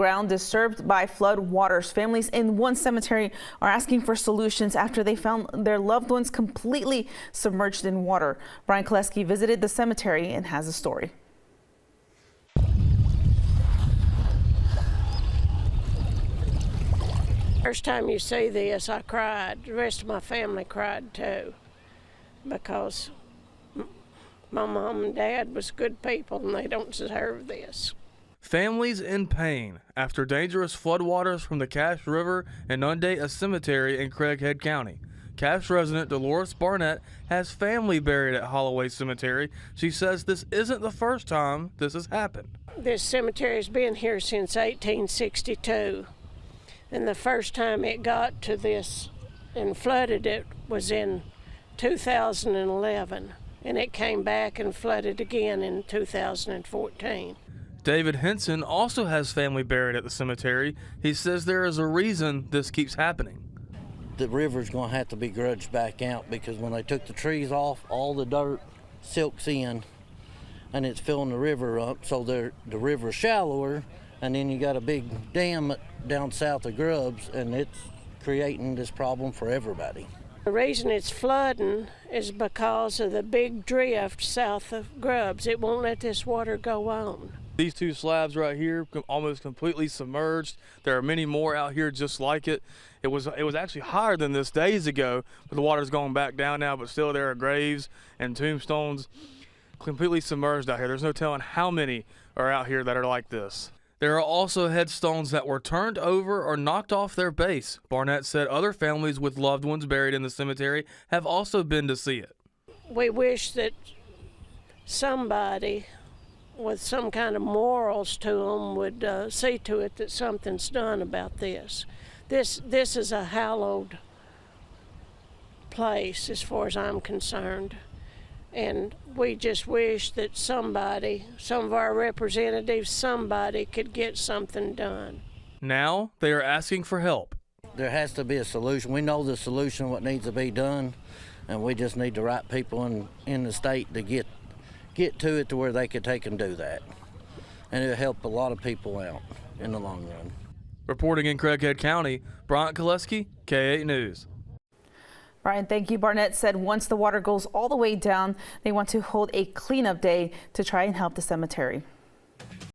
ground disturbed by flood waters. Families in one cemetery are asking for solutions after they found their loved ones completely submerged in water. Brian Koleski visited the cemetery and has a story. First time you see this, I cried. The rest of my family cried too, because my mom and dad was good people and they don't deserve this. Families in pain after dangerous floodwaters from the Cache River inundate a cemetery in Craighead County. Cache resident Dolores Barnett has family buried at Hallowed Cemetery. She says this isn't the first time this has happened. This cemetery's been here since 1862, and the first time it got to this and flooded it was in 2011, and it came back and flooded again in 2014. David Henson also has family buried at the cemetery. He says there is a reason this keeps happening. The river's going to have to be grudged back out, because when they took the trees off, all the dirt silks in and it's filling the river up, so the river's shallower, and then you got a big dam down south of Grubbs, and it's creating this problem for everybody. The reason it's flooding is because of the big drift south of Grubbs. It won't let this water go on. These two slabs right here almost completely submerged. There are many more out here just like it. It was actually higher than this days ago, but the water's going back down now, but still there are graves and tombstones completely submerged out here. There's no telling how many are out here that are like this. There are also headstones that were turned over or knocked off their base. Barnett said other families with loved ones buried in the cemetery have also been to see it. We wish that somebody with some kind of morals to them would see to it that something's done about this. This is a hallowed place as far as I'm concerned. And we just wish that somebody, some of our representatives, somebody could get something done. Now they are asking for help. There has to be a solution. We know the solution, what needs to be done, and we just need the right people in the state to get to it to where they could take and do that. And it'll help a lot of people out in the long run. Reporting in Craighead County, Brian Koleski, K8 News. Brian, thank you. Barnett said once the water goes all the way down, they want to hold a cleanup day to try and help the cemetery.